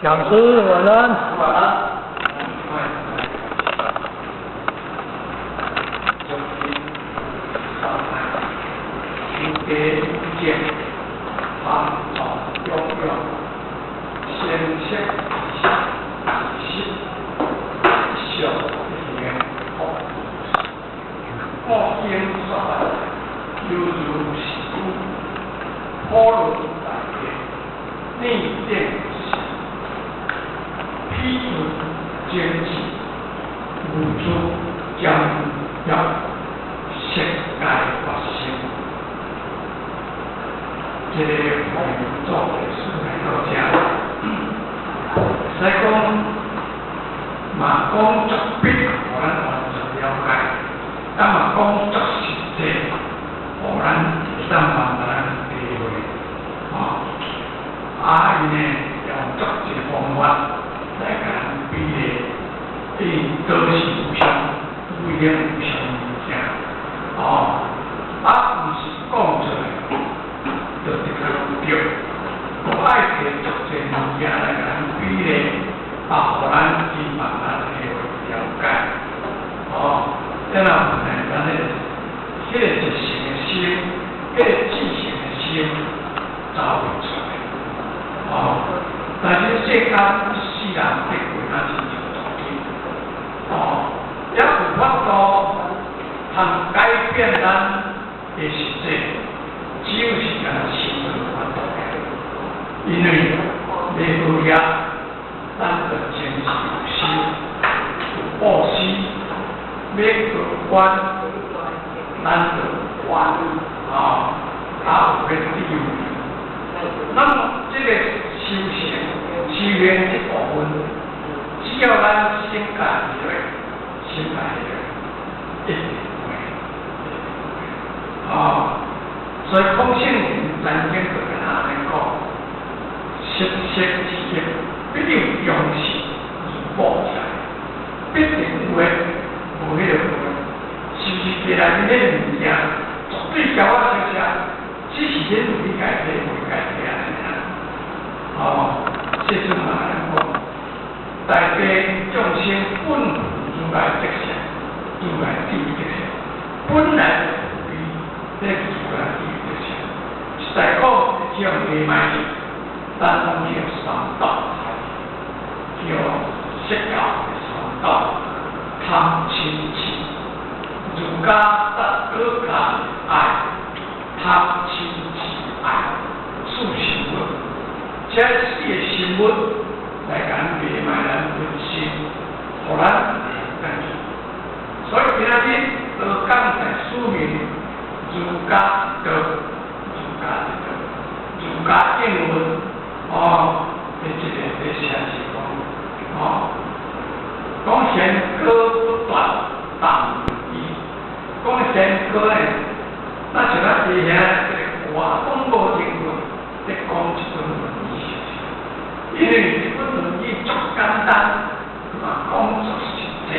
讲师晚安。晚安。请给意见，参照用用，先写一下是小言我应说来，犹如是普罗大业，内电是批准经济，无助将要世界发生。这个做的是来到这，所以讲，嘛讲作弊，我们完全了解；但嘛讲作实际，我们三万人体会。伊呢用作一个方法来甲人比例，都是有相，有点有相物件。毋是讲出来。就这个对，我爱摕足侪物件来甲咱比咧，互咱去慢慢去了解。这样咱迄个一成的心，迄个知性的心，找袂出来。但是世间世人的过咱真正重要。也有法度通改变咱的实际。只有是咱心的法度，因为要学业，咱就坚持有修，有布施；要学观，咱就观有个智慧。那么这个修行，修炼一部分，只要咱心改对，心改对，一定会。所以空性人间就跟他们讲，实实是业，必定用心而报起来，必定有诶，无迄个是不是别人迄个物件，绝对交我相像，只是恁理解这未解这安尼这阵嘛人讲，大家众生本如来德性，如来智德性，本来就比这个如来智。在讲这样的卖力，咱拢叫三道，叫释教的三道，贪嗔痴，儒家得各家爱，贪嗔痴爱，四心物，这四个心物来讲卖卖咱本心，互咱感觉。所以今仔日都讲在书名，儒家得。儒家英文这个写是讲弦歌不断，当如意。讲弦歌呢，那像咱以前这个话讲无英文，在讲一本论语，因为这本论语足简单，讲足实际。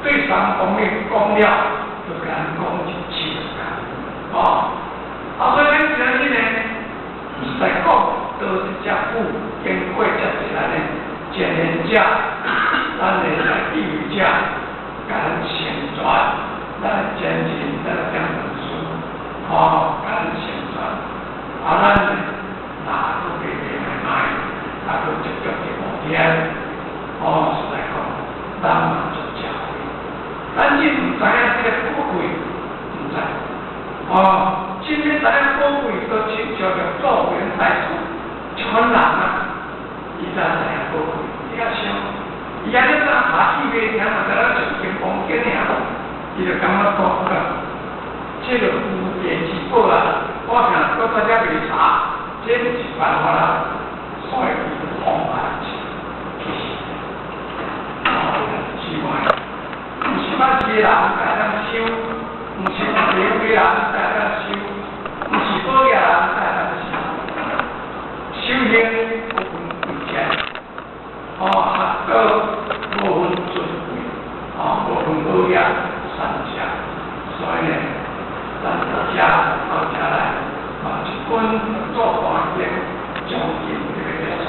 对三方面讲了，就给咱讲一气就所以咱今日呢，在讲都是只富，经过这是咱的前人者，咱的来地位者，甲咱宣传，咱坚持咱两本书，甲咱宣传，咱呢，哪都给买，哪都直接给无天，实在讲，咱嘛做社会，咱只唔知影这个富贵，唔知，今天咱宝贵都请求着做人代主，传人伊才知影宝贵，伊较想，伊安尼咱下去卖听嘛，在咱上金光景尔，伊就感觉讲这个有电视报啦，我听搁大家袂查，这不是办法啦，所以伊放慢去，奇怪，唔是咱一个人在咱修，唔是社会人在咱修。不是保业人在咱修行不分贵贱，学道不分尊贵，不分保业三者。所以呢，咱大家到家来，一本做大业，将近这个结束。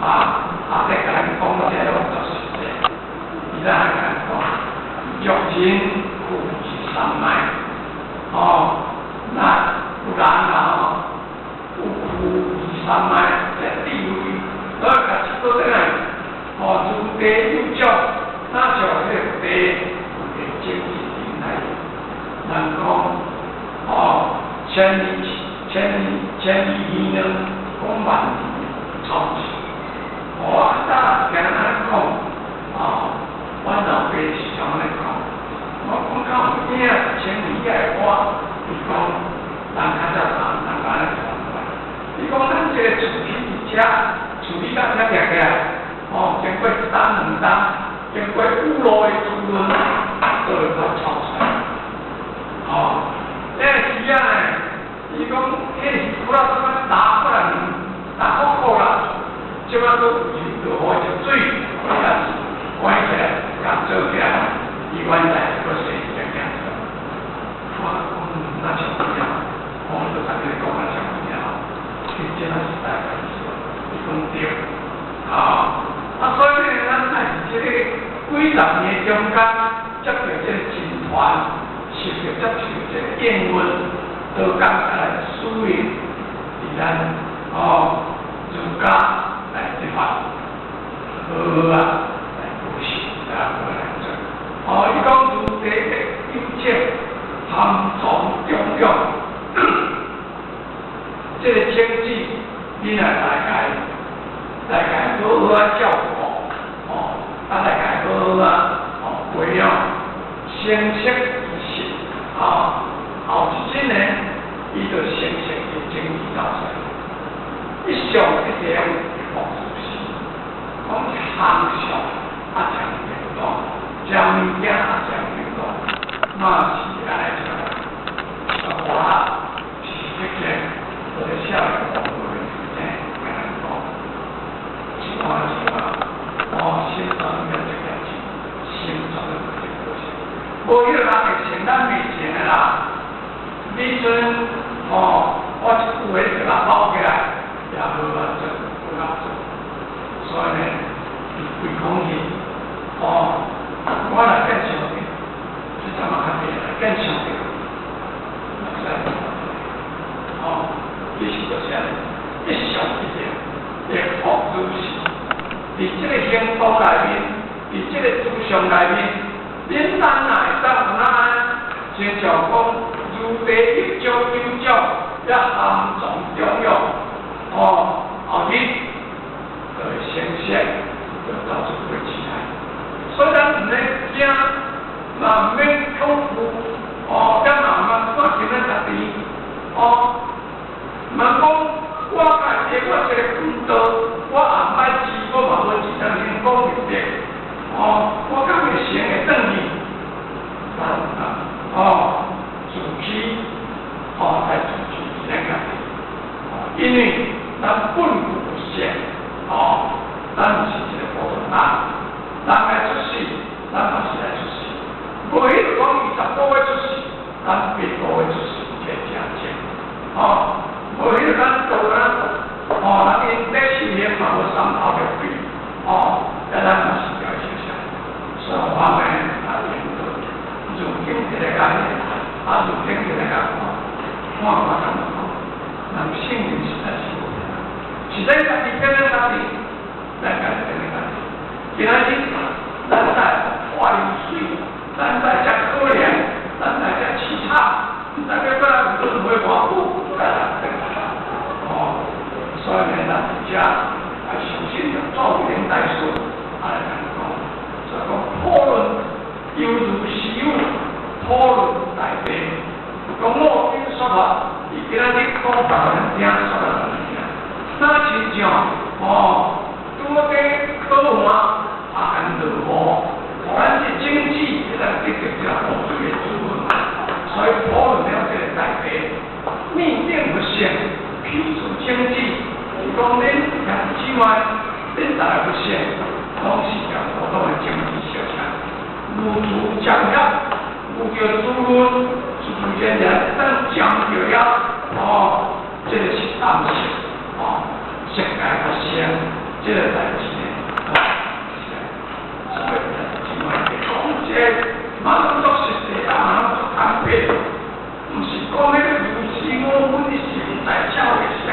再甲咱讲这个就是这，伊在甲咱讲，欲人富是三脉，那不然啊，有富是三脉，这地位，所以甲一个这样，如地有少，那就这个地有经济形态，人讲，千里以内，公万里超之。我今日讲，我老爸是怎样讲？我讲到有影1000里以外我，伊讲人较早人安尼讲法。伊讲咱这个厝体而且处理到遮起来，经过1担2担，经过5路的滋润，都会把炒出来。这个时啊呢，伊讲迄是不知道什么打不然打好啦，即摆都有就好就水，关起来，甲做起来，伊原来个是这样子。我讲那小朋友，我都在跟你讲那小朋友，其实那是大概是，伊讲对，所以呢，咱在这个几十年中间，接到这个军团，受到接受这个燕温，都讲来输赢，是咱儒家来执法，来补习，来做。伊讲儒家的优点，含重中用，这个经济，你若大概好好照顾，大概好好培养，成熟意识，后一年，伊就成熟的经济到出来。一上一点放出去，讲行上强运动，将物件强运动，那是安尼讲。我是这个我的校园工作的时间跟人讲，是欣赏的这个欣赏的这个过程。无迄个人会承担袂成的啦，你阵我一句话就甲跑起来。也无法做，无法做，所以呢，为讲是，我来更强调，是怎么看的？更强调，意思就是安尼，一上一点，也放入是，伫这个行动内面，伫这个思想内面，恁咱哪会当有哪？亲像讲，如地一种有种，也含重中用。后日就会显现，就到处会起来。虽然唔咧惊，嘛免恐怖，干嘛我今仔10年，嘛讲我家己我这个管道，我后摆治我嘛无一张成功入的，我敢会成会转去，自己，在自己这个，因为。咱本不善，咱是一个普通人，人来出世，咱嘛是来出世。无迄个讲20个月出世，咱8个月出世，这正正。无迄个咱做人，人因在事业嘛无3头的鬼，咱嘛是要想想，所以我们如今这个概念，如今这个概念，看怎么讲，人性命实在是。是咱家己跟咱家己，咱家己跟咱家己。今仔日，咱在花流水，咱在食可怜，咱在食凄惨，咱个本来都是会寡妇，所以呢，咱家首先要造连代数，来讲，所以讲讨论犹如是有，讨论大地，讲我因说法，伊今仔日讲别人听说了。那亲像拄个考换安落雨，咱是经济会当得到这个雨水的滋润，所以讨论了这个大地，面顶不行，去除经济，是讲恁之外，恁大家不行，拢是讲普通的经济小强，如图强调，如叫滋润，是逐渐的当强调了，这个是当时。世界发生，这这个代志呢，所以今晚嘅讲这，马上做实际啊，马上做坦白，唔是讲那个有时我们的心在教的时候，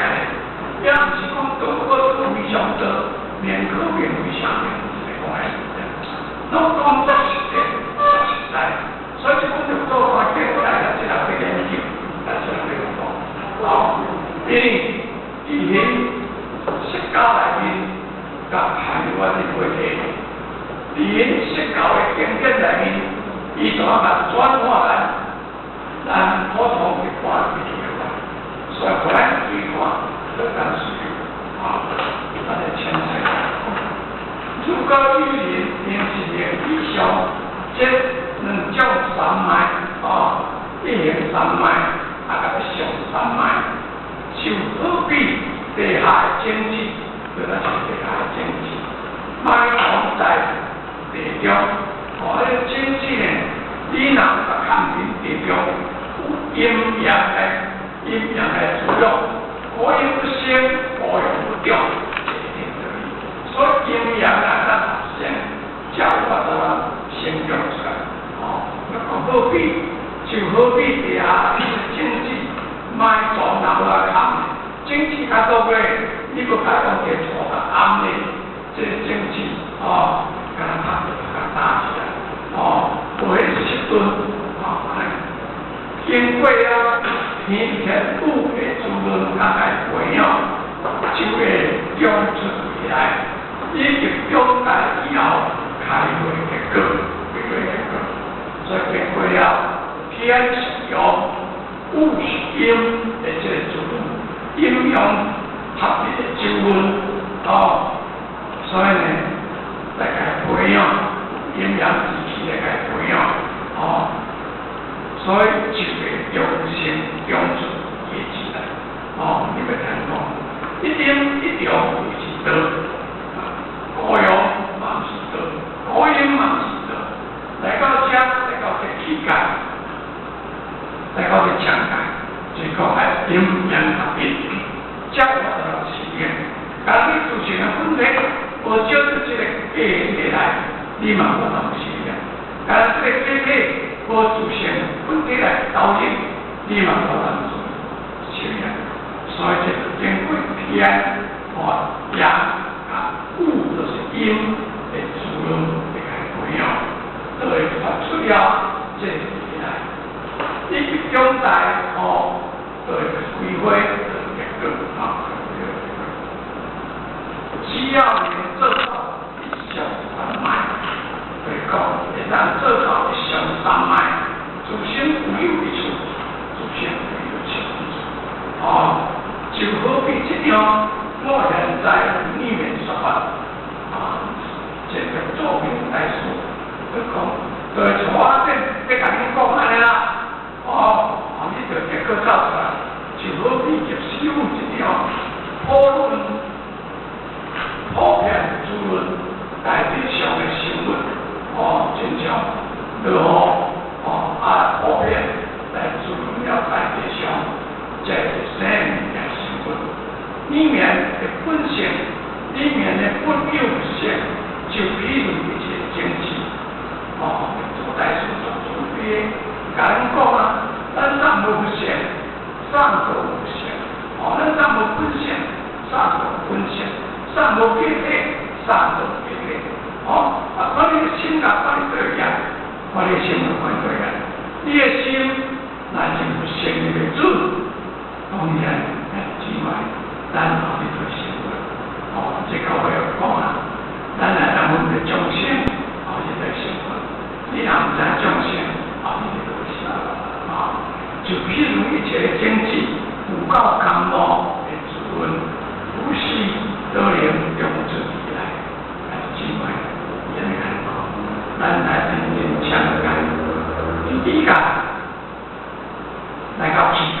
也唔是讲多个非常多面可面非常面来讲来的，那讲做实际，做实在，所以就讲就做法叫过来的，这个会研究，但是会讲，哦，因为以前释迦内面。甲台湾的媒体，伫因释教的经典内面，伊就甲转化咱普通的看video啦，所以后来对看就当使用咱的前世。如果有人平时的以上，这两种三脉一行三脉，甲上三脉，就何必地下经济？对咱是地下经济，卖房在地中，迄个经济呢，你若甲看见地中有阴阳的作用，可以不升，可以不掉，这一定可以。所以阴阳啊，咱先叫法度咱先用出来，那何必地下经济卖做哪来看？经济较多个。你个台湾嘅错个暗的，这经济甲咱拍着甲打起来，无迄时阵经过了天天不嘅资本甲来培养，就会养出起来，以及养大以后开会结果，所以经过了天是阳，物是阴的这个资本，阴阳。合理的周温，所以呢，来培养阴阳之气来培养，所以就会用心用出业绩来，你咪听讲，一定是德，高阳嘛是德，高阴嘛是德，来到这气界，来到这强界，就讲系阴阳合一。这样的实验，当你出现了问题，我就是这个下来，你嘛不能实验。但是这个机体我出现问题来导致，你嘛不能实验。所以这个经过天和阳物都是阴的作用的培养，都会发出了这个来。你集中在都会归回。只要你做好一上三脉，会讲会当做好一上三脉，自身有一处，自身有一处，就好比这样，我现在里面说法，这个作品来说，就讲，对我这甲你讲安尼啦，你就结果造出来，就好比入手这样，讨论。普遍主论大体上的新闻，真像如何普遍来主论了大体上这生命的新闻，里面的本性，里面的本有性，就譬如一些经济，做代数做准备，甲人讲啊，咱上无性，上无性，咱上无本性，上无本性。上无结体，上无结体，把你的心啊，把你对样，把你的心啊，把你对样。你的心乃是不生的主，当然之外，咱后面就生活。这个我要讲啊，咱来咱们的众生，后面在生活。你若唔知众生，后面就会生活。就譬如一切的经济，有够甘露的主人，不是。都能用出来，智慧，人看到，咱来真正强解，理解，来到气界，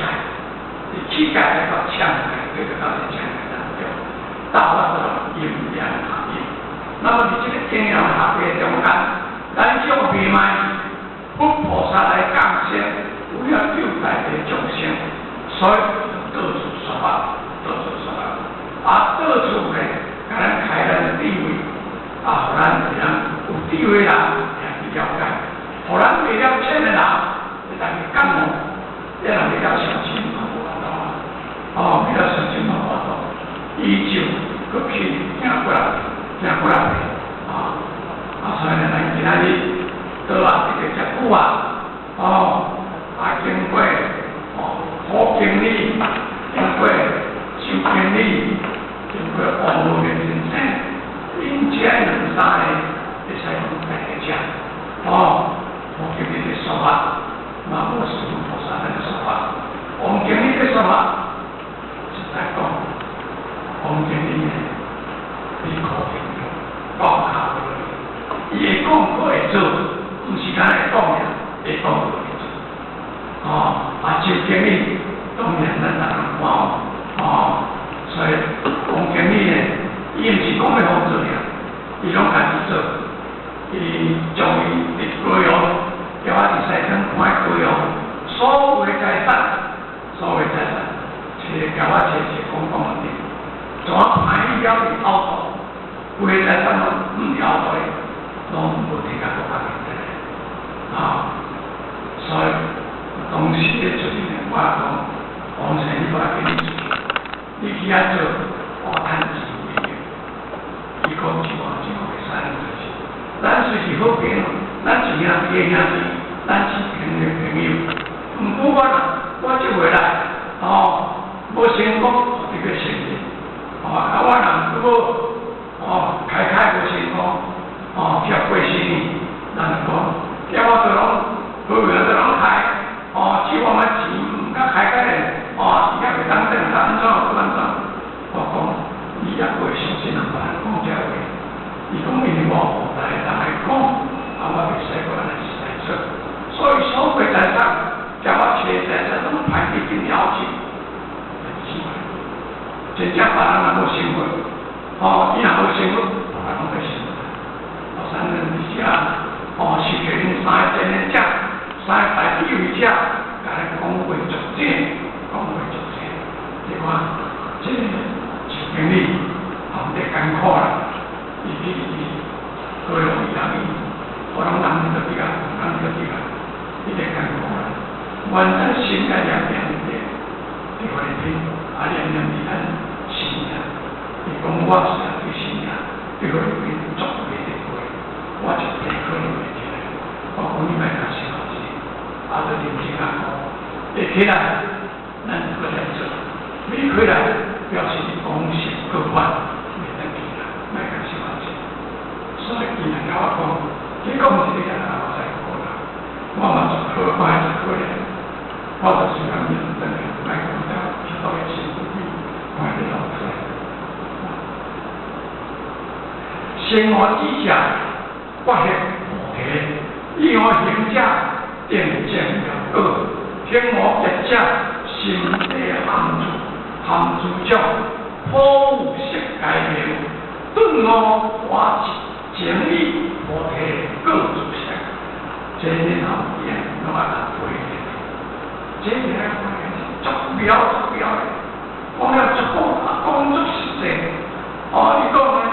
气界来到强解，这个到底强解当中，到达到阴阳合一。那么你这个阴阳合一中间，咱用闭脉，不菩萨来降仙，不要六代的众生，所以到处说法，到处说法。到处呢，给人开了理，经过修经理，经过网络的人生，因这两三个会使用大家讲，王经理的说法，那我是菩萨的说法，王经理的说法是在讲，王经理呢，你可听讲下落去，伊会讲可会做，唔是干会讲呀，会讲可会做。就经理当然咱人看所以王经理呢，伊唔是讲要好做呀，伊拢家己做，伊将伊的规划，叫我伫西村看规划，所有的财产，找叫我找讲问题，怎排了的后头，规个财产拢唔了的，拢无听甲国家面的所以。当时咧出现我讲，王生你过来给你做，你去遐做，我趁钱的。伊讲一万会使做事，咱虽是好朋友，咱是兄弟兄弟，咱是朋友。毋过我即回来，无成功这个成绩，我人如果开无成功，结过生意，咱就讲，叫我做拢好样都拢开。只我们钱唔甲开个咧，伊也袂当等他安怎我讲，你也袂相信人讲这话，伊讲因为我无大人来讲，我袂使过来使出，所以所有财产，叫我找财产拢排得真了解，真正别人也无想过，伊若无想过，别人拢会想过，三人之下，是决定三个真的讲。三大地位者，甲咱讲话作证，你看，这个就经理得艰苦啦，伊各种人我拢人就比较，伊得艰苦啦。完全心在两边的，对我来听，两边的咱信仰，伊讲我是对信仰，对我来听足袂得过，我就太可能袂起来，我讲你莫甲信。就认真啊！会起来，咱就过来做；未起来，表示公事各款袂当起来，莫甲小看者。所以伊人甲我讲，你讲一个人我才好啦。我嘛就可快就可怜，我就是讲你真的莫讲了，去到一起努力，快点老出来。生活之下，发现菩提，以我行者。定正了果，天魔结者，心地含住者，普世改名，顿我化情意，菩提各自相。这年后边我来回忆，这年回忆足标的，我要足讲足实际。你讲呢？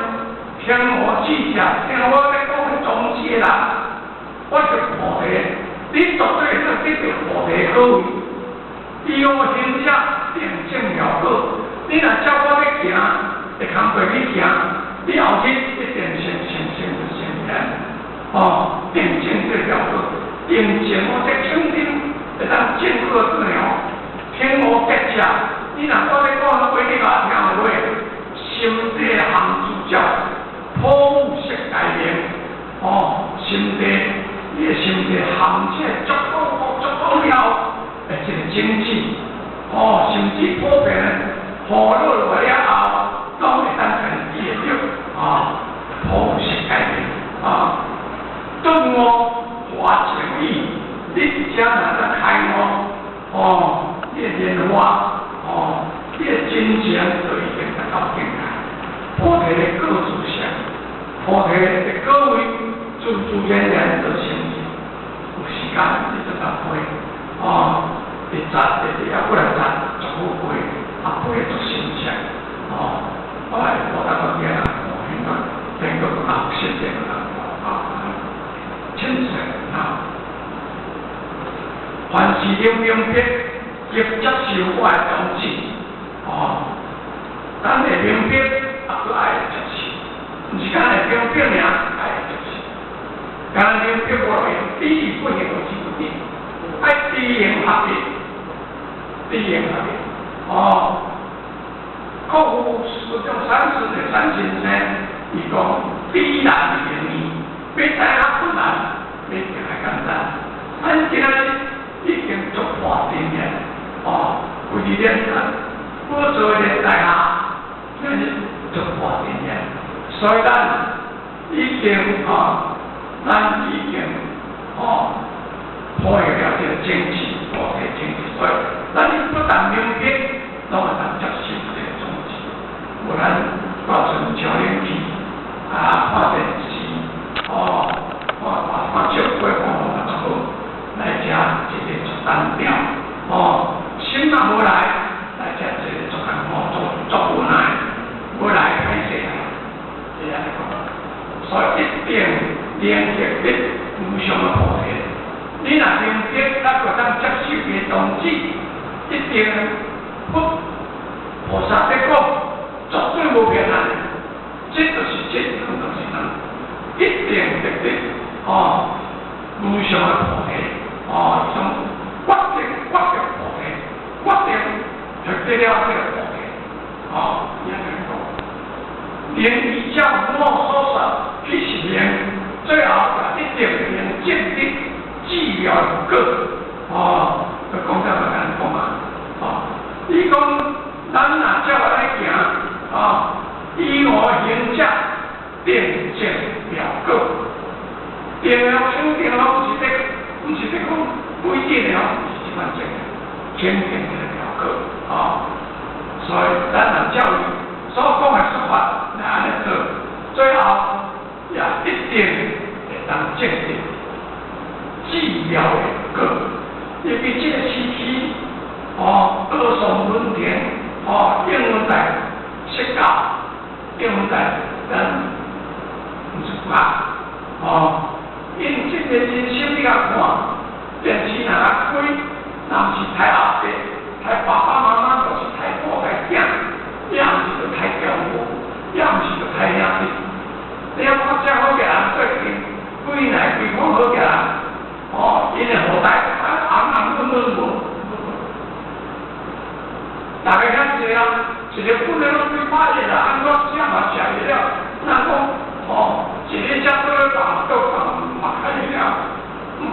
天魔之者，听我在讲的总结啦，我是菩提。你绝对是得到菩提果位，以我行者定正了果。你若照我要行，会扛过你行，你后日一定成人。定正这了果，定正我这肯定会当正果子了。天无结者，你若我要讲规日话听话，心地含住者，普世改名。心地。你的心地含起来足够了，这个经济，甚至普遍活落来了后，拢会当跟记录普世改变顿我化情意，你只要能够开我，你的言话，你的真情就已经达到境界。菩提的各自相，菩提的各位。自然就成就，有时间你就当会，一扎过来扎，足好背，背足新鲜，我来我当个嘢啦，应该整个学习这个清晰凡是有明白，亦接受我的宗旨，咱会明白，也搁爱接受，毋是讲会明白尔，爱接受。刚刚明白我哋第一不行，我是不定，爱知行合一，知行合一。客户使用30的3先生，伊讲必然的原因，要知影困难，要定来简单。咱今仔日已经足破定的，规年我做的大厦，今日足破定的，所以咱已经咱已经破了这个经济，破的经济，所以咱不但明天，拢会当接受这个宗旨。无咱到阵朝天去，看电视，看照过看就好，来吃一个足单调，心若无来，来吃一个足艰苦，足无奈，无来歹势啊，是安尼讲。所以一定连接的无上的菩提，你若连接，咱就当接受的宗旨，一定菩萨在讲。绝对无骗人，这就是真正就是咱一定无上的菩提，一种决定菩提，决定就得了这个菩提，也能讲，连依照我所说去实验，最后一定能建立治疗果，就讲这么难讲啊，伊讲咱若照来行。依我行者，定见了果。定了清定了，不是在讲规定了，是一般正清定的了果。所以咱若照伊所讲的说法来安尼做，最后也一定会当见定治疗的果。因为这个时期，歌颂伦田，应用在。设教应用在咱唔是怕，因这个人生你甲看，电视若开，若唔是太后生，太爸爸妈妈就是太婆太囝，也唔是就太丈夫，也唔是就太兄弟。你要看这好嘅人，最近归来归讲好嘅人，因为后代暗稳稳。大家看这样。一个不能拢对歹的啦，按怎食嘛食会了，咱讲一个食做了饱，够饱嘛开会了，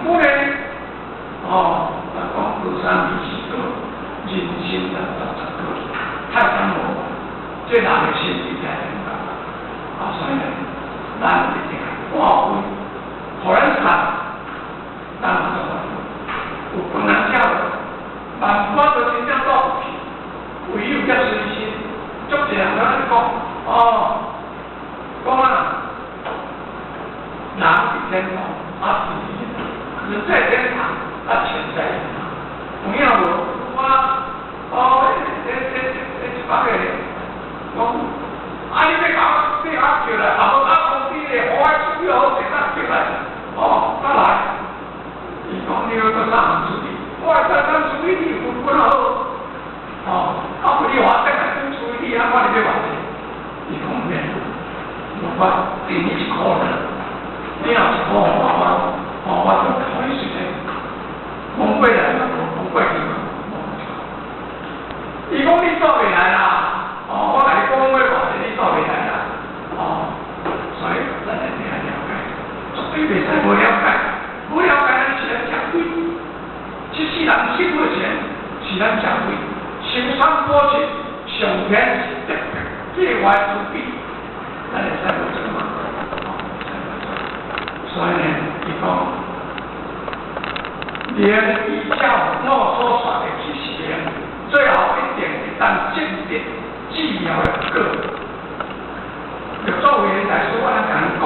不能咱讲高山美食多，人心难得这个，太难了，这人的心理在点个，所以呢，咱一定看开，互咱看，咱就有困难吃了，万法就真正到不去。唯有这随心，足一人在讲，讲人是天堂，人在天堂，钱在天堂。有影无？一百个人讲，你要搞叫来，无公司咧，我出去好势，叫来，再来。伊讲你要到啥处理？我咱处理你有本好。不你话再来付出一点，我你要话者，伊讲免，我给你1块了，你若1块我就考虑时间，讲过来了，讲过去了，伊讲你做未来啦，我来讲话话者你做未来啦，所以咱一定要了解，绝对袂使无了解，无了解咱是咱吃亏，这世人辛苦钱是咱吃亏。修山波切，上天是界外之比，咱会使无做嘛？所以呢，伊讲，连依照我所说的去实验，最后一定会当建立治疗的果。就作为来说，我来甲你讲，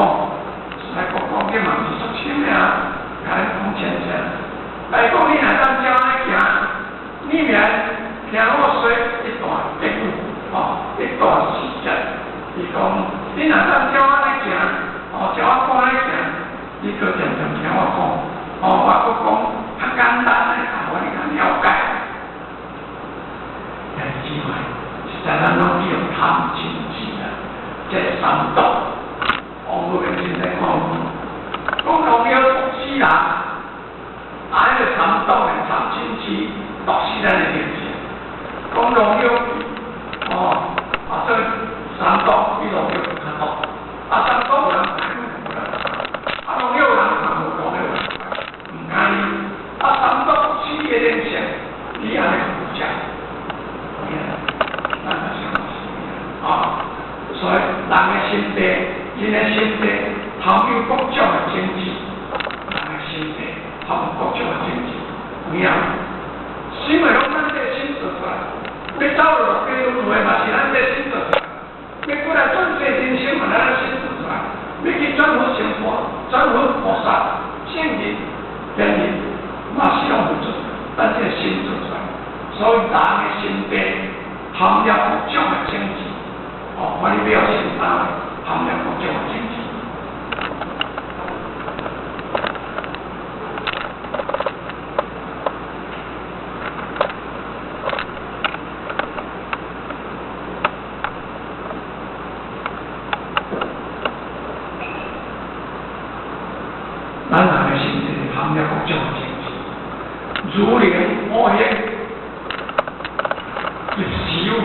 来讲这嘛是足深的啊，甲你讲浅浅。来讲你若当照来行，你免。听我说一段结语，一段时间，伊讲，你若当照我来行，照我讲来行，你搁渐渐听我讲，我搁讲较简单的，我你较了解。但是机会，实在咱拢叫贪嗔痴啊，这三毒，我们现在讲，讲农药毒死人，这个三毒的贪嗔痴，毒死咱的灵性。讲农药路边路的嘛是咱这先做出来，要过来转世人生嘛，咱先做出来，要去转佛成佛，转佛菩萨，圣人、人人嘛是用做，咱这先做出来，所以人的心地含了各种的政治，我哋表现到含了各种的政治。咱人的心地含了各种的政治，如灵魔业。入手，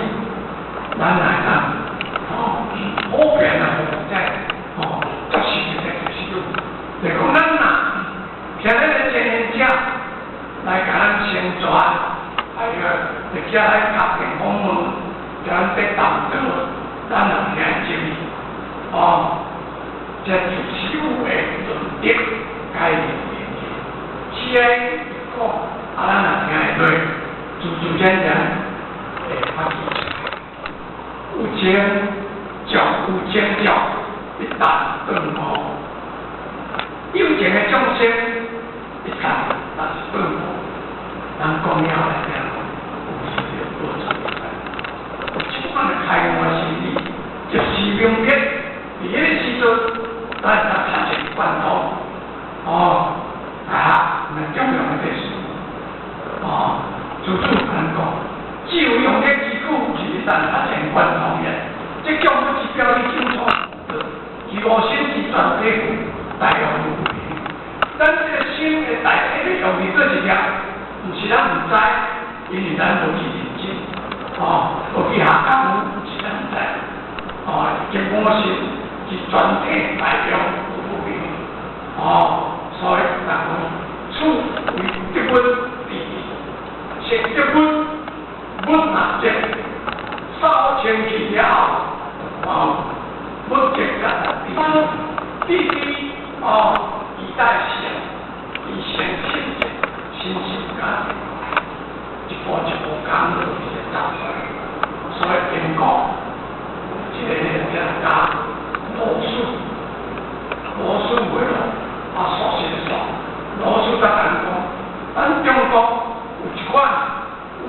咱来咱普遍啊，即作是入手。就讲咱听咱的前人者来甲咱宣传，或者来家庭访问，甲咱得当到，咱人听真理。这入手的论点，该念的，先讲咱人听的对，渐渐。发起出来，有尖叫，有尖叫，一旦顿无，有情的众生，一旦但是顿无，咱讲了来讲，有时就多出来。这款的开悟心理，就是明白，伫迄个时阵，咱产生贯通，那重要的这事，处处难讲。只有用这几句是咱发现贯通的，这种指标你清楚，自我心是全体大用无比。咱这个心的大体的用力做一条，不是咱唔知，因为咱无去认真，无去下功夫，不是咱唔知。这我心是全体大用无比。所以咱讲，处为一本第一，是一本。不难这烧钱去了，不这个第一，一代先，以先信者，信感，一步一步讲落去走出来。所以经过这个加罗素为了所写的罗素在讲，咱中国有一款。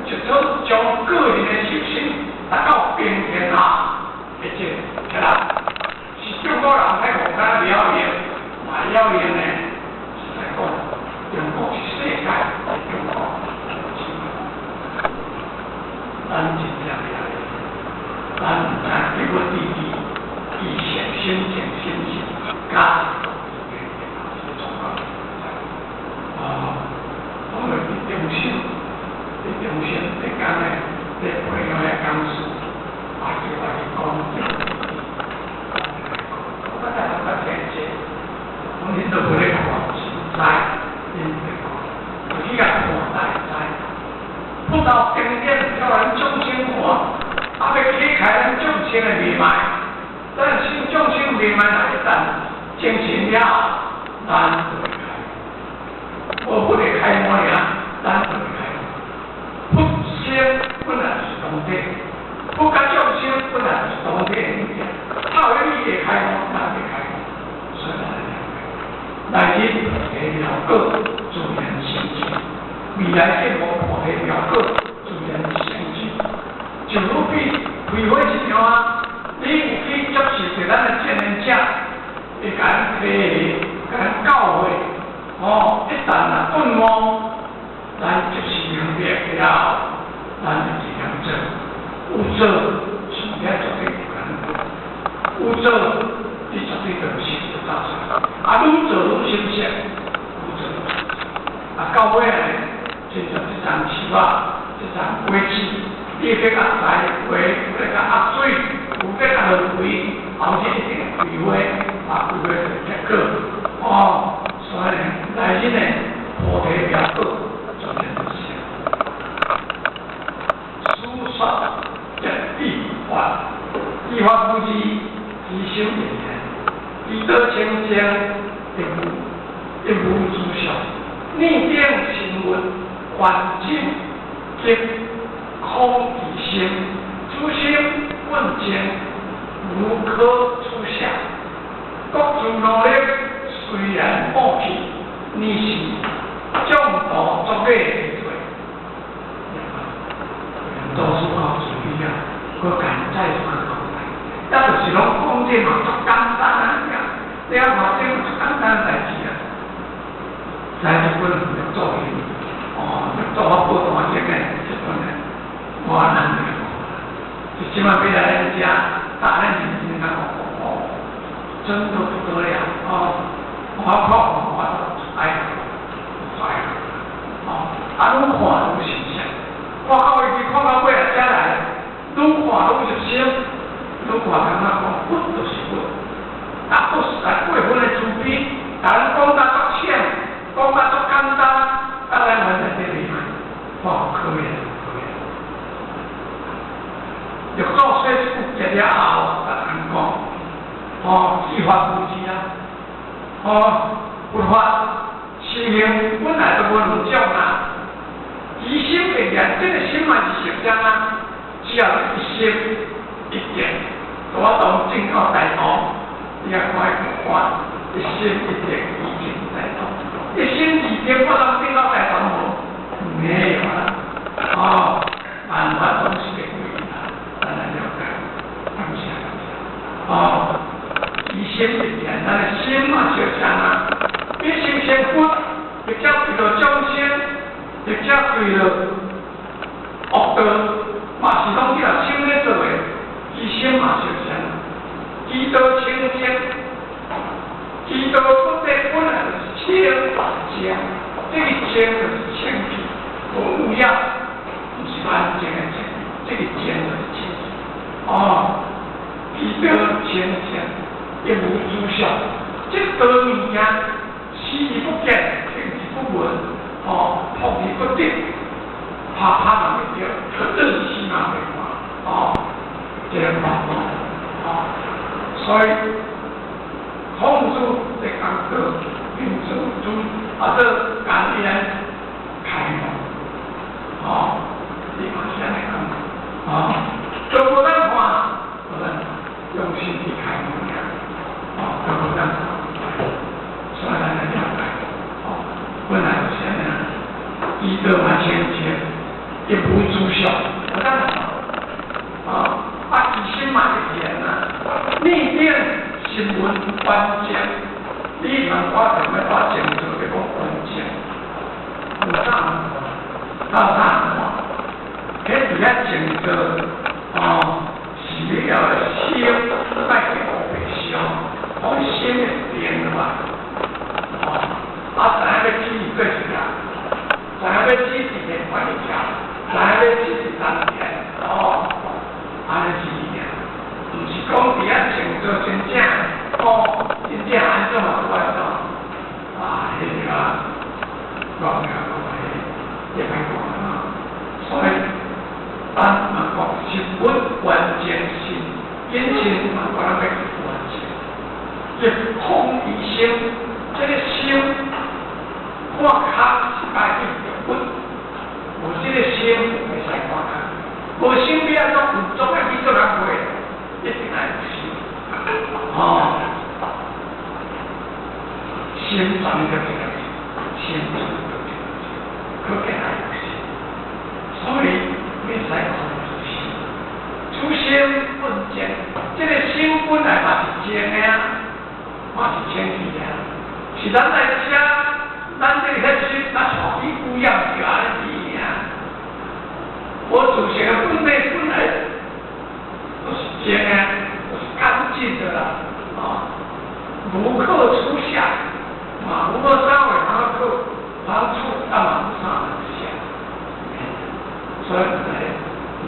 就是将个人的修行达到平天下，而且是中国人喺国家表演，表演呢是在讲中国是世界的中国，咱真正表演，咱在这个地地以显先见先行，加我们的中心。中心在讲呢，在培养的讲师，叫我去讲，我大家都听见，我们都不会讲，是在，有啲人看在，不到经典叫人众生活，要启开咱众生的命脉，咱心众生命脉那一旦精神了，咱就会开，我不会开模样，咱就会开。不先不能是同体，不敢众生不能是同体的物件。他有意的开放，那就开放，所以来日的了果自然成就，未来这无破的了果自然成就。就好比开会一样啊，你有去接受着咱的前人者，会甲咱提议，甲咱教诲，一旦顿悟。咱就是明白了，咱就尽量做，有做是应该绝对不可能，有做你绝对对不起就造出来，愈做愈新鲜，愈做愈新鲜。到尾呢，就这张书这张规矩，你要甲来回，有甲压水，有甲落肥，后日一定开花，开花就结果。所以呢，来日呢，菩提了果。书说一地法夫子以修言言，以德清净，一无诸相，逆境行文，环境及空以心，初心问间，如可初夏。各自努力，虽然放弃，你是众多作业的罪。多数靠自己啊，个敢再做个状态。但就是拢讲这嘛，足简单啊，你啊话这嘛足简单代志啊。在日本要做嘢，做好普通这个日本人，我难的，就起码比人家大人那个真的不得了我靠，我都哎，拢看拢形象，我到伊看到尾啊，才来，拢看拢入心，拢看感觉讲佛就是佛，不是来过分的慈悲，但人讲得足浅，讲得足简单，当然我在这里可以。要做些复杂了后，才能讲，司法夫妻啊，佛法修行本来就无两种啊。一心一念，这个心嘛是实相啊，只要一心一念，我当正靠大道，你也看一心一念已经大道，一心一念我当正靠大道无？没有了，万法都是给归他，当然了解，感谢，一心一念，咱的心嘛实相啊，一心先佛，就叫做众生。亦则对了恶道，嘛是讲这个心咧做的，其心嘛是啥？基督清净，基督本来就是清净，这个清就是清净，不一样，不是安静的清，这个净就是清净。基督清净，一无诸相，这个物件视而不见，听而不闻。碰而不得，怕人会着，真是死人袂看，这样所以孔子在讲到民主中，这感恩开放，你看现在讲，都不能看，用心去开放都不能看，所以咱来了解，本来有些人。基督嘛清净，一无诸相，我当然其心嘛一点逆变新闻关键，你能发什么发现就这个关键，有啥其实要整个是要心带给我们心，从心的变的嘛，咱要注意这些咱要积极的管理家，咱要积极当前，安尼是呢，唔是讲伫遐成就真正，真正安怎嘛关照，迄个讲也歹讲所以咱嘛讲是稳关键性，因此嘛讲要关键，一空一心，这个心，我看是改变。有这个心会使看看，无心你要做运作的，你做人会，一定要有心。心专一个这个心专一个这个，可见要有心。所以你使看有心，初心本净，这个心本来嘛是净的啊，嘛是清净的，是咱来吃。咱这个心，那属于不一样的安尼啊！我祖先的本来都是净的，都是干净的啦，无可出下，无可三位，出，嘛无啥能下。所以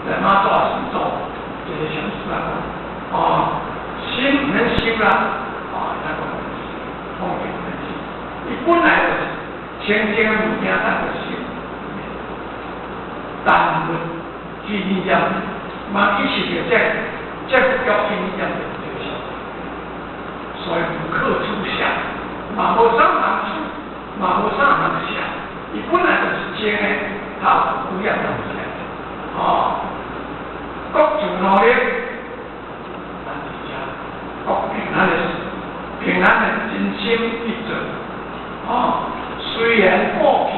在哪做事做，这些想事啊，心不能心啦，那个方便的心，你本来就是。清净的物件，咱就心，但不去理解，嘛一起就这叫去理解就行。所以不可出相，嘛无啥人出，嘛无啥人想，你本来就是净的，它不一样东西。努力，咱大家各平安的真心一致。虽然过去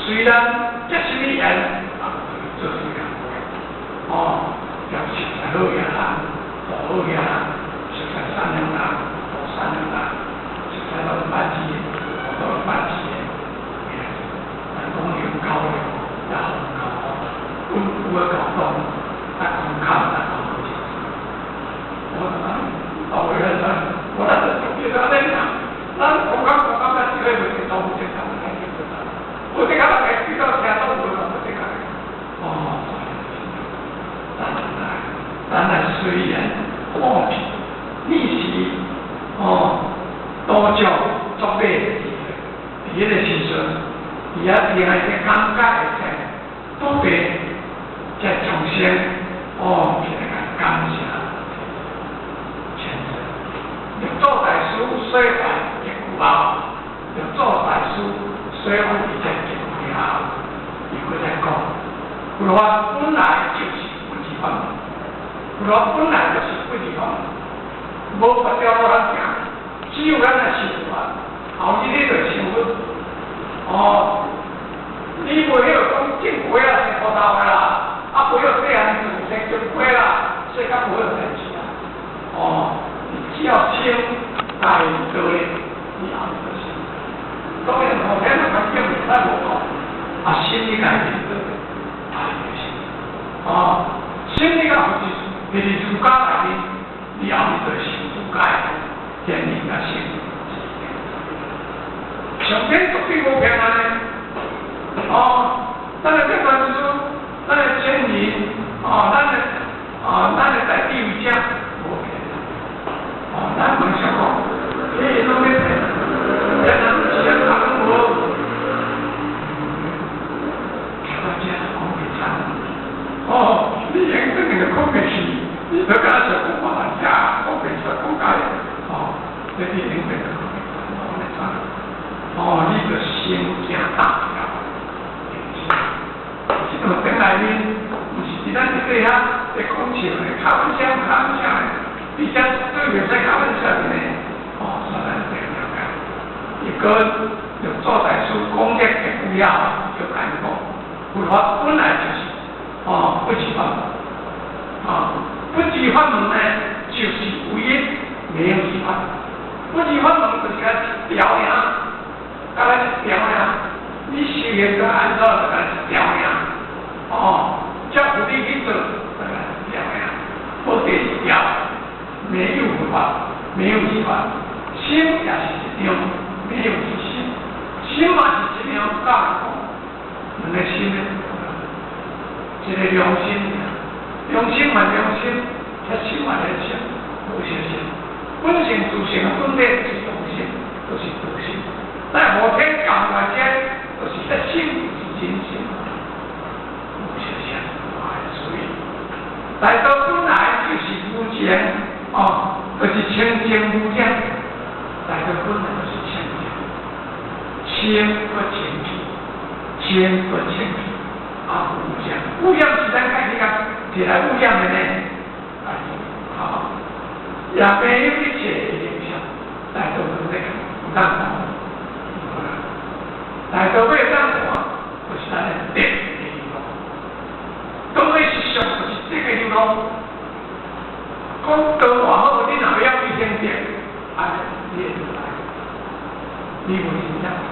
虽然这什么人做什么要实在好嘢啦，做好嘢啦，实在善良啦，做善良啦，实在老板子，做老板子，讲要交流，也好交流，有个沟通，空靠我为了我那是就这样讲，咱国家的机会会给到不健康的孩子，不健康的孩子遇到其他动物了，不健康的。咱虽然破皮逆袭，多叫作弊，别的其实也还是尴尬的在，都别在重新给他感谢。要做大事，虽然结果好；要做大事，虽然伊在结果好，伊会在讲，佛法本来就是不二法门，佛法本来就是不二法门，无法条无人行，只有咱来修法，后日你就想你袂晓讲正规啊，是糊涂的啦，袂晓这样做成正规啦，世间无有代志啦，只要先大道理，你后就行。当然后天的环境唔使无讲，心理改变就行。心理个就是自家内面，你后就行自家建立个心。上天绝对无平安的，咱的这本书，咱的真理，咱的在地位家。咱讲什么？你弄咩？咱先讲我，大家讲给唱。你认真那个讲给去，你都讲是讲话呀，讲给说讲解。这你认真的讲给唱，你个心正大了。这种等来面，不是咱这个呀，在讲笑的，开玩笑的。比较对面在开玩笑的呢，说咱这样的，一个有做代书攻击的不要，就敢讲，佛法本来就是不二法门，不二法门呢就是唯一没有二法，不二法门就是个表扬，刚才是表扬，你修行就按照这个是表扬，叫徒弟去做，这个是表扬，不得是表扬。没有佛法，没有依法，心也是一样，没有一心，心嘛是一样大的，两个心呢，一个良心，良心嘛良心，一心嘛一心，无相心，本性自性的分别是良心，都是独心，在后天讲外间，都是一心是真心，无相心，所以，大道本来就是无间。就是清净无间，大家本来就是清净，清不清净，清不清净，无相，无相是咱看你看，起来无相的呢，也没有一切的影响，大家都这个不当讲，大家为当讲，就是咱的点的地方，都会是想就是这个地方。讲道话好，你哪要去先点？你也就来，你不是这样子。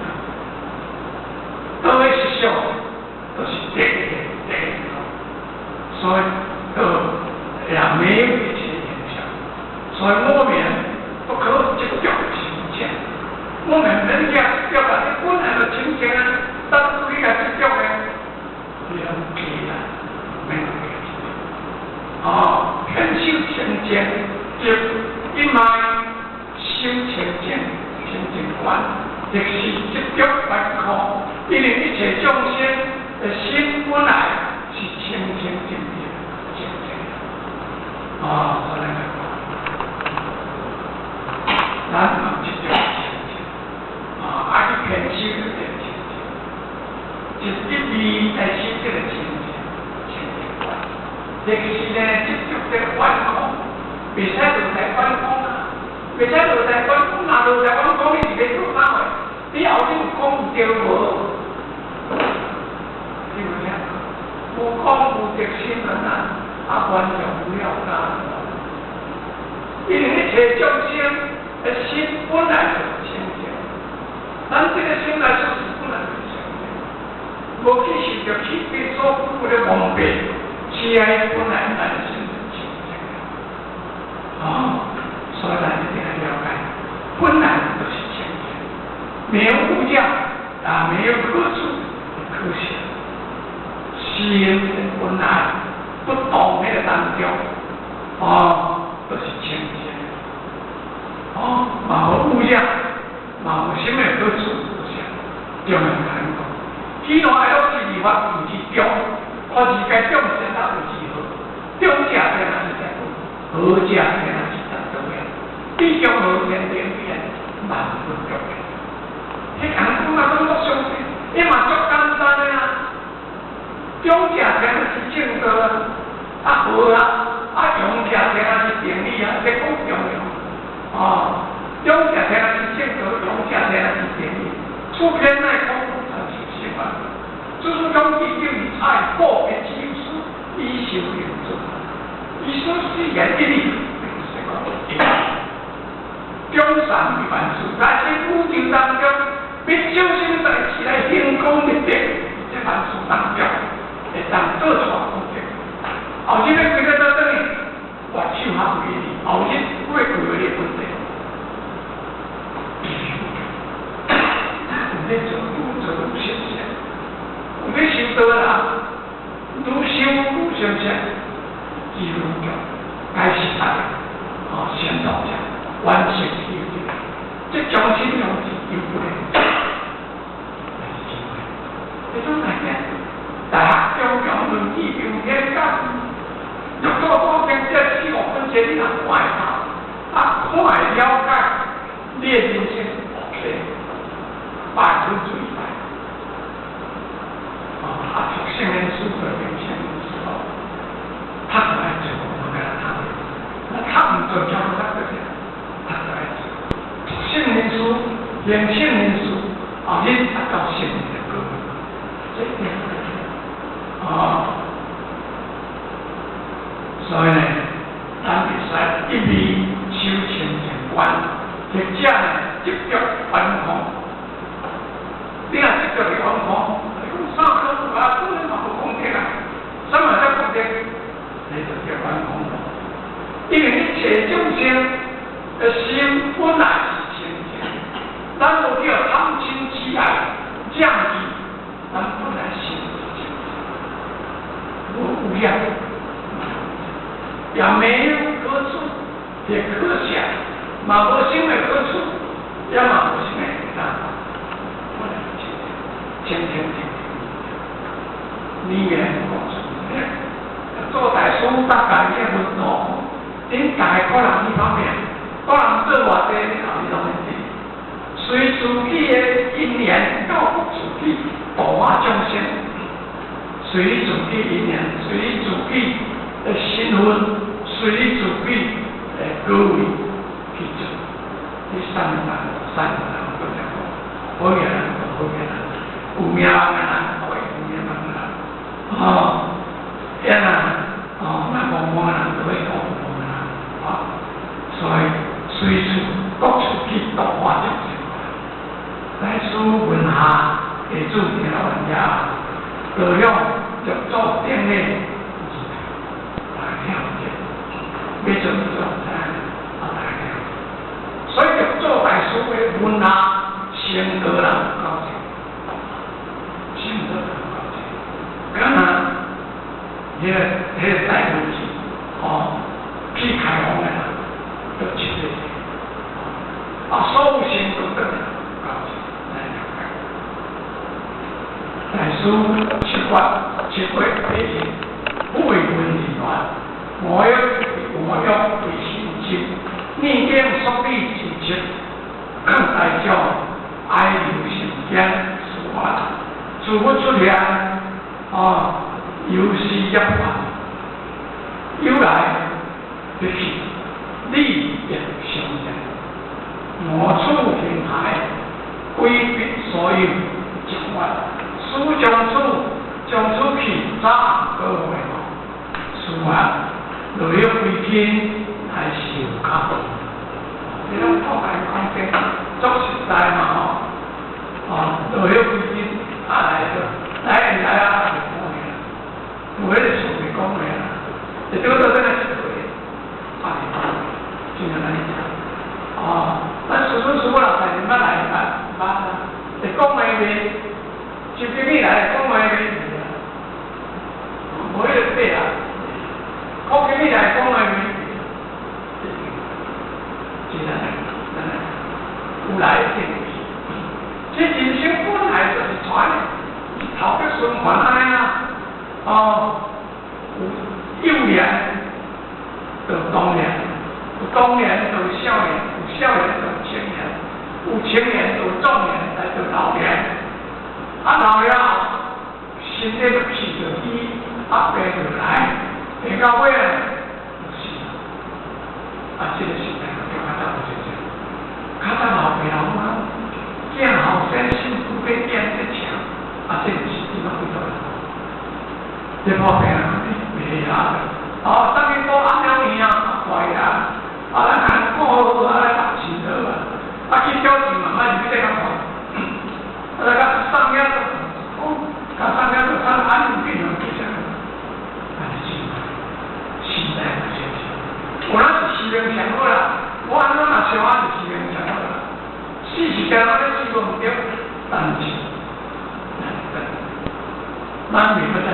各位师兄都是这个，所以也没有一些影响。所以我们不可直接亲近，我们人家直接把你本来的亲近啊，但是你来直接呢，你要给的，没有给的。偏修清净，就一脉修清净，清净观，亦是直接来看，因为一切众生的心本来是清清净净、清净的。所以来讲，咱嘛直接清净，去偏修就变清净，就是一味在修这个清净观。其实呢，接触在反攻，未使落台反攻啊，未使落台反攻，若落台反攻，你是要做啥个？你后头有讲对无？是不是啊？有讲有决心的人，完全不了解。因为你找众生的心本来就是清净，咱这个心来说是本来就是清净，无去受着气味所苦的蒙蔽，是爱本来咱的心是清净的。所以咱一定要了解，本来就是清净，没有污染，没有可处的可想，心本来不动那个当中，都是清净。嘛无污染，嘛无什么好处，中人看讲，既然爱落是立法有之中，或是该众生他有之好，中者变哪是在好，好者变哪是在重要，比中好天天变，万不重要。迄讲讲嘛，拢相信，伊嘛足简单的啊。中者变哪是正道啊，好啊，中者变哪是定理啊，这讲重要。中者听是正道，中者听是定理。出偏乃讲才是相反。诸书中记叫你爱个别之有事，以修养之。以说是言一理，中善为万事，但是宇宙当中，必小心在起来天空一点，这万事当中，会当做出工作。后日呢，规个到等于我手下为你，后日会为你问题。你做愈成熟，有要修道啦，愈修愈成熟，只有叫该是大先导者完成其业，这将心将志有不能，那是机会。这种大家大学中讲论义有天讲，若做多经这4、5分钟你若看看了解，你的人生 OK。百分之100，读圣人书和读圣人的时候，他就爱做，我跟他谈。那他唔做，叫他做啥？他就爱做。读圣人书，念圣人书，你达到圣人的高度，这一点所以呢，咱必须一味修清净观，或者呢，接触反空。你若接着去讲讲，你讲三科啊，根本嘛无空间啊，什么叫空间？你就叫反空了。因为你切众生的心本来是清净，咱若叫贪嗔痴爱降低，咱本来心是清净，无污染，也没有可处，也可想，嘛无什么可处，也嘛无什么办法。清清，你也告诉做大师大家也会懂，点解可能呢方面，可能做偌济你后面拢会知，随自己的因缘到自己度化众生，随自己因缘，随自己的身份，随自己的高位去做，你善人都这样，好人好人。有命人啊，有命人啊，那无命人就会讲无命人所以随处各处去度化众生。来书文下会注定老人家，各样着作定力，大了解，要做大了解。所以着做大师的文下，先得人高兴。性格很高兴，可能也带回去，去开放的人，都去这些，所有性格的人高兴，来了解。大师去过北京，不为文理乱，我要为心经，逆境所必自求，大教爱留心间是话。做不出来，有时也烦，由来就是利益相争，无处平台，规避所有境外，书将出去早各位书啊，落叶归天还是有较好。你拢透来讲这足实在嘛吼，落叶归天来啊，就讲嘅，有迄个事未讲嘅啦，就拄到这个机会，真正安尼讲，咱师傅老在你捌来捌啦，会讲话袂，就今日来讲话袂。无迄个底啊，靠今日来讲话袂，真正有来有去。这人生本来就是传的，头个循环安尼啊，有幼年就中年，有中年就少年，有少年就青年，有青年就壮年，再就老年。老了，身体就气就低。白就来，下到尾就是这个时代就较早就这样，较早老爸老母见后生幸福被见得强，这个是怎么回事？这破病袂啊，当年过安了年啊，怪啊，咱看过好来打钱的去交钱慢慢就这样跑，大家上面上面就上安定病人就这样。我那是时命上好啦，我安怎若像我是时命上好啦，死是惊我咧死无唔对，但是咱未要再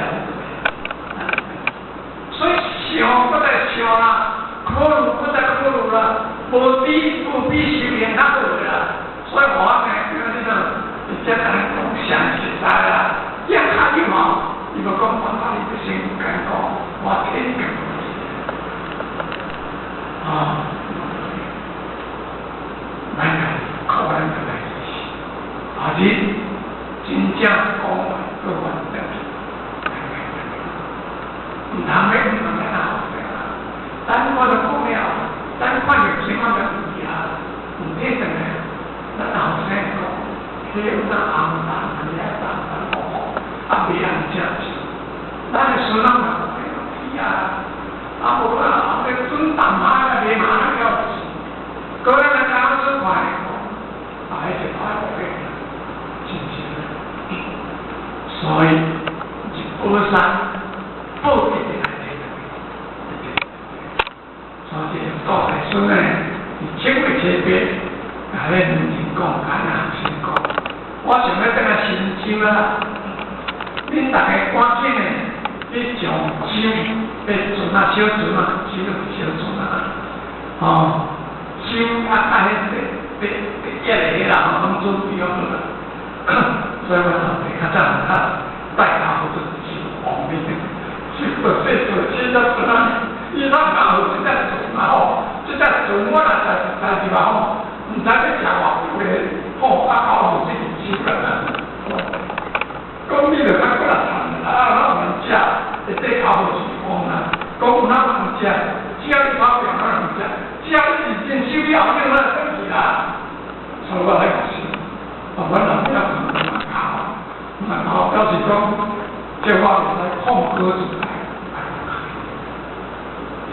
所以想搁再想啦，考虑搁再考虑啦，无比时命较好啦，所以我呢，讲这种直接跟人讲详实在啦，眼看一毛，伊就讲我哪里不行，跟讲我天命。咱家靠咱自来是，真正讲话各完整，唔通要唔通来闹嘅啦。咱我就讲了，咱看到情况就唔啊，唔听真嘅，咱后生讲，迄有咱红人，人家红好，别人正是，咱嘅孙仔嘛讲啊。无啦，准淡马个马了事，个人来讲是快，还是快不对，真是。所以一波山不一定来所以到来说呢，你经过这边，还要认真讲，先讲。我想要跟他新州啊，恁大家赶紧呢，去上州。被船啊，小船啊，小船啊，小迄一个啦，拢准备好了。所以我就较早大家好就是方便，结果这现在船啊，伊那搞这只船啊这只船我才是嘛唔知要食偌久嘞，搞自己收啦。讲你就较过来谈啦，我们食，这搞好是。讲有哪人食，只要你发表哪人食，只要你已经收了后，你哪等去啦？所以我来讲是，我人不要蛮好，表示讲，这话是来控歌出来，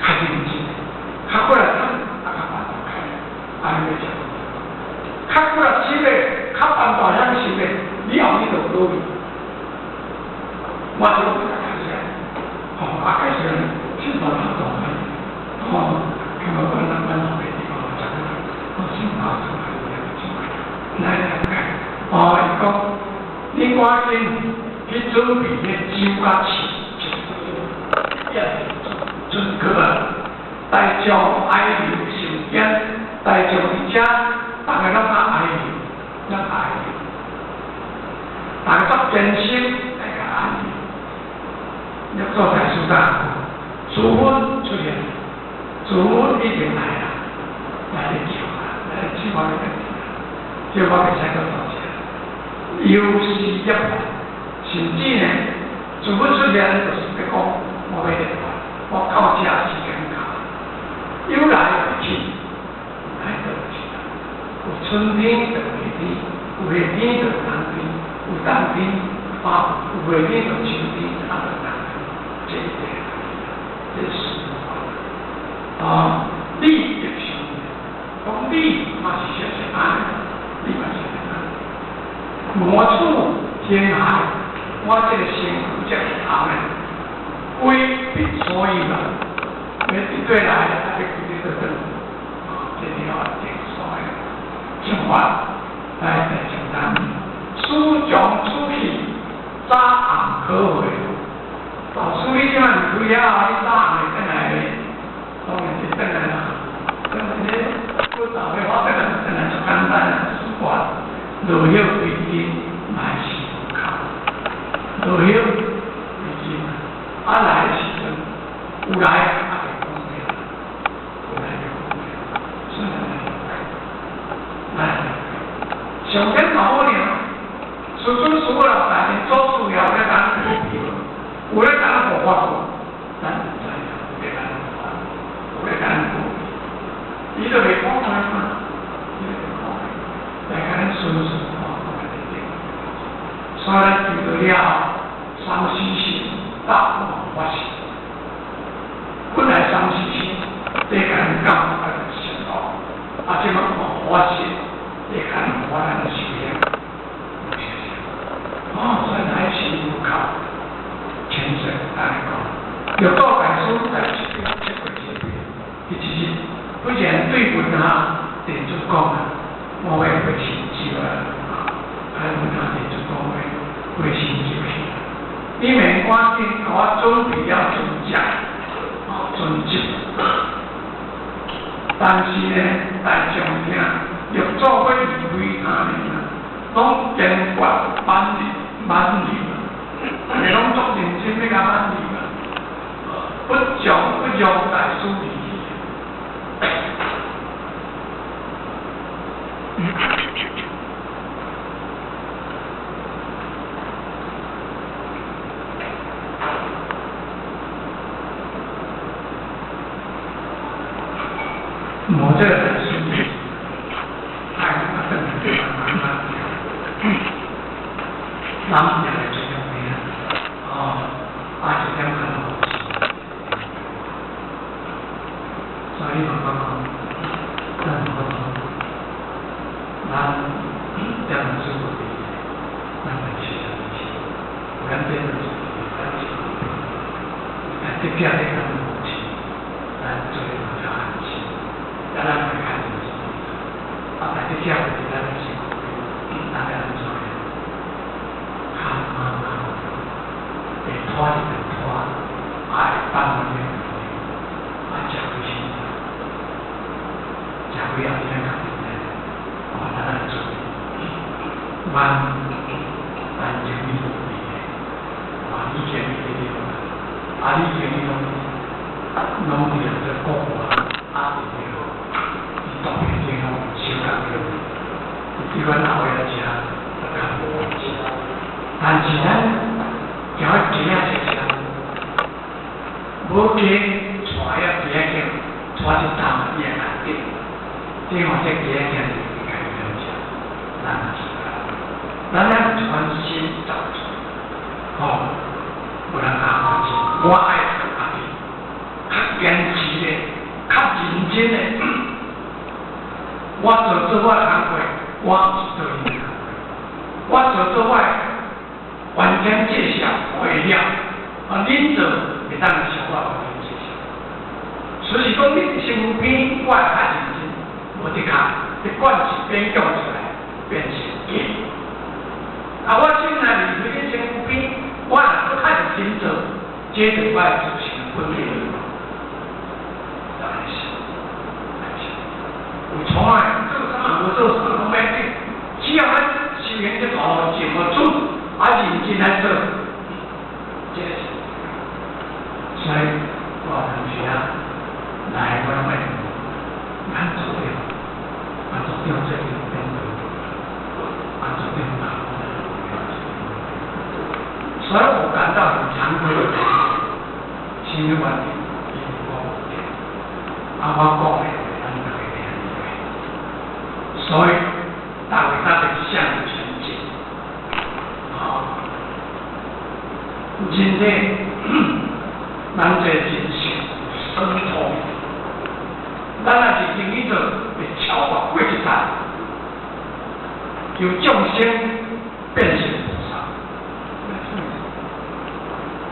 较认真，较过来谈，较办得开，安尼讲，较过来收的，较办大样收的，以后你就多去，我就不敢开始，开始。是把它懂了，看到我那蛮好的地方，讲我先拿出来，来看，伊讲你赶紧去准备那酒甲气，准备带将爱留身边，带将伫遮，大家拢较爱留，咱爱留，大家作真心，大家爱留，要做大事干。主婚出现，主婚已经来了，来得久了，来得计划的问题了，计划的才够多钱，有时一办，甚至呢，主婚出现就是要讲我要得我靠家春天就夏天，有夏天就冬天，有冬天有夏天就秋天，就冬天，这一点，这是理就行，讲理嘛是小小安，理嘛是安。磨出天涯，我这个辛苦才是他们，规避所以嘛，对来的他就规定这这里要定所谓正法来在简单，书中出去早暗可为，老师你这样不要，你早暗回来的，当然是等来啦，等来咧，我早的话等来就简单啦，书法落叶归根，乃是不靠，落叶归根，来的时阵有来。上天好好呢，叔叔叔伯老大人做事要咧讲苦皮，有咧讲好法过，咱唔知啊，有咧讲好法，有咧讲苦皮，伊就袂讲开嘛，伊就袂讲开，大家咧顺顺看看来点，所以咱遇到了三思心，大无法心，本来三思心，这个人讲啊就想到，这么无法心。你看我那个修养，所以来是不靠前者来讲，有道感受在这边，其实不然对本啊，点出讲啊，我会会成就啊，还问他点出讲会成就去。你没关系，我准备要准讲，准就，但是呢，大众听。欲做伙离开他人啊，拢坚决万里啊！你拢做认真要甲万里啊！不容大师离我这个大师。咱们也来做这样就这样可能所以我讲，咱这样做的，咱们去想一想，咱这样做的，咱这边的咱们母亲，咱做的比较安心，咱来看这个，咱这边的咱们辛苦，大家做的。拖一个拖，半个月，吃亏心，吃亏啊！你看看，咱来做，咱经历努力的，以前的地方，以前的农业的国华，这个，当然最后小干的，这个拿回来吃，就看不完吃，但是呢。要这样就行，无给带要这样给，带就当也难定。这样这这样就应该这样讲，咱是咱传心造出，不能讲我爱他的，较坚持的，较认真的。我做我的工作，我是做伊的工作，我做我的。完全揭晓会了，恁做会当消化完全揭晓。所以讲，你身边我较认真，无得卡，你管是变讲出来，变成假。我现在离开你身边，我若搁较认真做，这就我的自信分裂了。当然是，有从来做什么，无做什么，拢免紧，只要咱修行这条怎么做。认真来做，这是，所以我同学来我们咱做对，做对这个变对，做对好，所以我感到很惭愧，心里话也不讲我讲的，咱大家听。所以体，咱这人生生痛，咱若是经历着会超越过一层，由众生变成菩萨。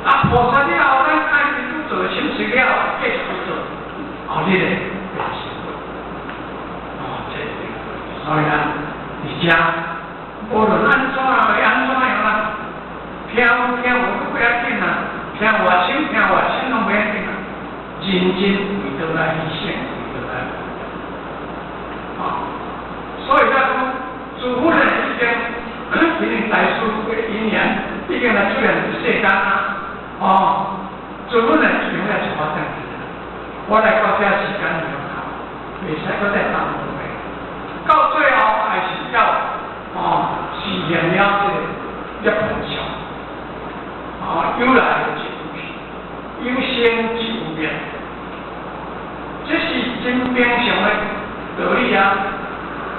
啊，菩萨了后，咱爱是做做心事了，继续做，后日咧变成佛。所以呢，而且无论安怎安怎样啦，听有都不要紧啦，听外省拢不要紧啦，认真为着来牺牲，为着来。所以讲，自古人已经今年大师的因缘已经来出现世间啦。自古人用来是发展的，我来到这时间了后，未使搁再耽误的。到最后还是要实现了这个一本上，有来就有去，有先就有灭，这是真平常的道理啊！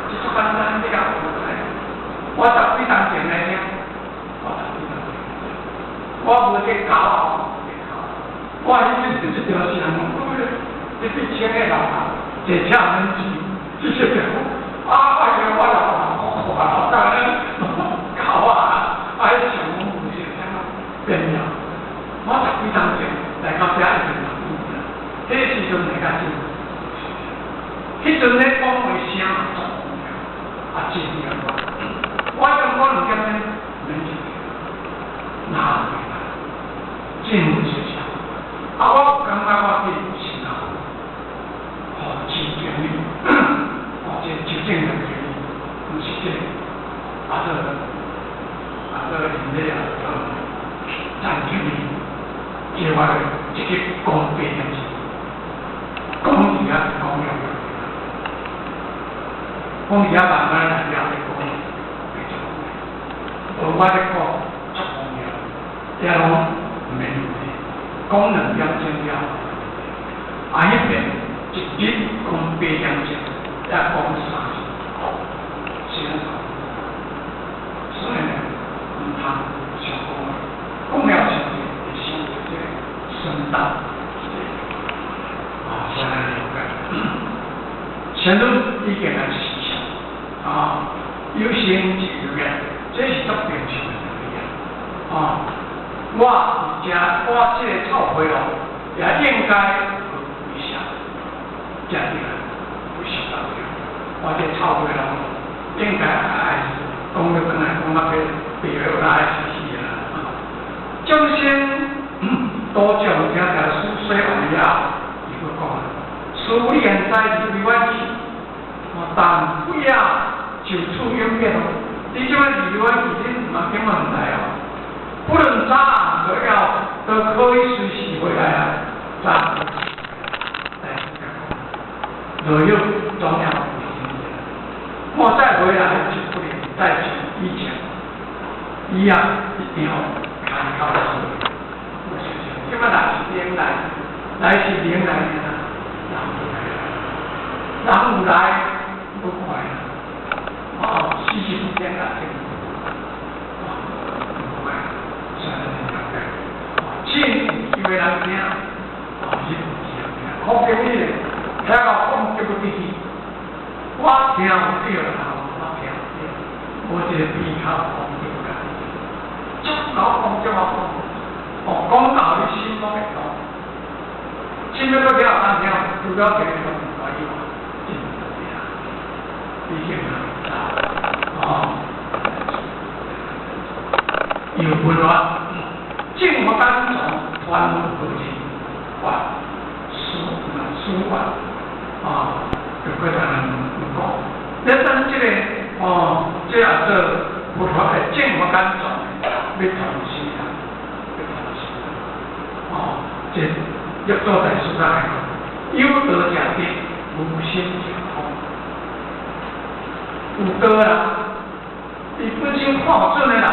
这是简单了，我十几年前来听，我无去搞，我迄阵就是条是人讲，你去请个老板，坐车很钱，这些条。我老大咧搞还是上午有时怎啊变了。我十几年前来到这已经6年了，迄个时阵大家真，迄阵咧讲话声重要，真要。我讲2点钟免一个，哪会啦？真有实效。我感觉我自己有心啊，真经历。这纠正的原因，不是这，这人类战争里，另外这个公平的公义啊，公平的，公义啊，慢慢来了的公义，而我咧讲做公义，这拢没问题，功能要重要，迄边一日公平两正。在讲啥？先生，所以呢，唔通小讲了前会想到这个生道，先来了解。前头已经来思想，有心就有缘，这是足平常的道理我这个臭灰龙也应该一下，这样不是道理。我这臭灰龙应该爱是讲了本来讲那个别有爱是啦。众生多种这条书虽完了，伊个讲书现在是未完去，但不要久处永别。你这摆离完已经唔点问题不论咋样都可以随时回来啊，咋？若有重要。我再回来就不能再像以前一样，一定要看高手。这么来是年来是年来的啦，人有来不快啦，40天啦，不快，现在人了解，亲因为人听，是不听，好给你，听到讲就不听。我听有对啦，我听有对，我这个比较讲对个，足老讲足老讲，讲道理心拢会讲，心要搁听单听，除了这个都唔可以嘛，真对啦，毕竟有文化，正我当从传统国际书法就非常讲，你等这个这样做佛陀的正法干种，要传承啊，要传承这要做在书上来讲，有德者必无心者空，有德啦，你本身看准的人，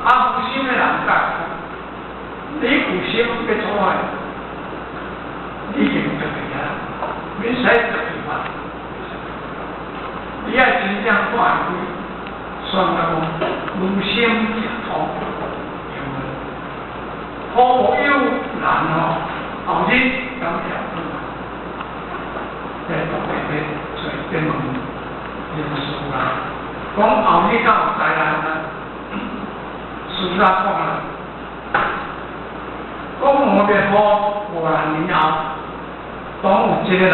无心的人干，你有心要做的。你用这个呀，你使这个嘛？你要真正看开，算个无心解脱。好友难哦，后日咁条路啊，即特别咧找啲问因素啦。讲后日到有灾难啊，事实讲啦，讲我哋好无人以后，当有一个人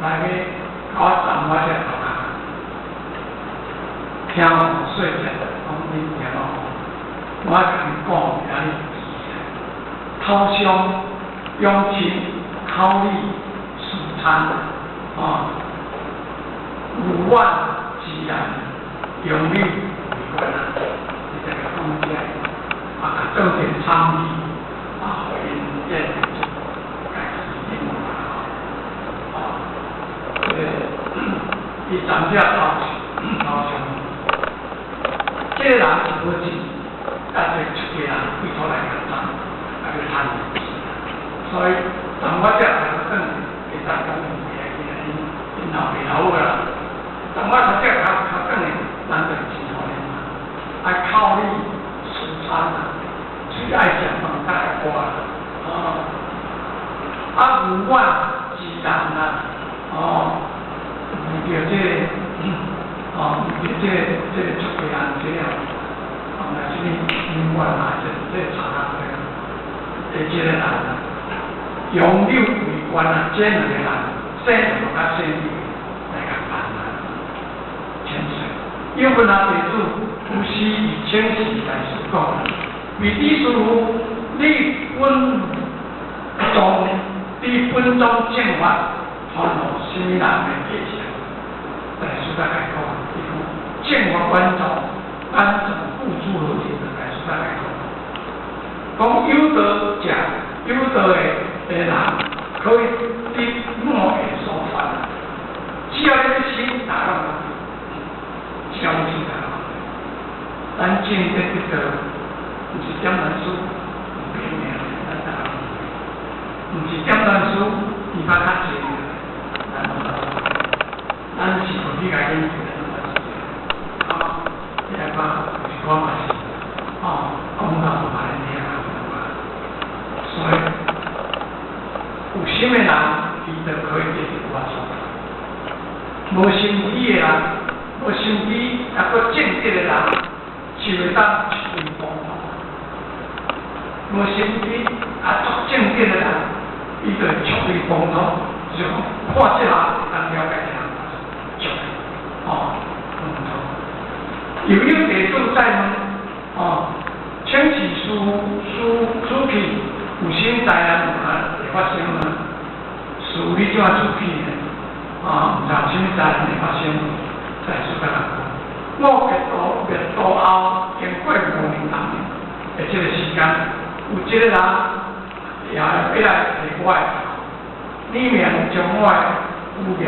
来去搞站我只头壳，听我说者，讲你听我，我甲你讲有你。头上用情考虑素餐无万自然用力为关啊，你这个讲起来做点参与回应这家己因伊站只头上，这个人是无钱，但是出家人为头来甲站。所以，当我只来到等，其实讲因后未老个啦。当我只较等的，咱就真好咧嘛。爱靠你吃餐啊，最爱食饭较爱活啦。无万自然啦。遇到这出家人这样，那是因缘啊，这差啊。这个人用力为关啊，这两个人生就较生意来甲办啊，清水。因为那地主有时以清洗来说讲，为李师傅你分中正法，传入什么人的意象？来说甲讲，正法观众按怎付诸逻辑的来说甲讲。讲有道者，有道的人可以对魔的所犯，只要你的心打动他，相信他，咱今天这个不是讲文书，不平面咱打，不是讲文书，你把它解咱是可以改变的，第二个是我嘛是，公道嘛的。所以，有心的人，伊就可以解决我所。无心机的人，无心机也搁正直的人，就会当出类拔萃。无心机也做正直的人，伊就会出类拔萃，就看这人当了解这人，就有地主在问，请起书皮。有心灾难会发生呢，事你怎啊出去呢？唔知有什么灾难会发生，再说甲人讲。我灭度后，经过5年多的这个时间，有一个人也要来提我的头，你命将我的污染。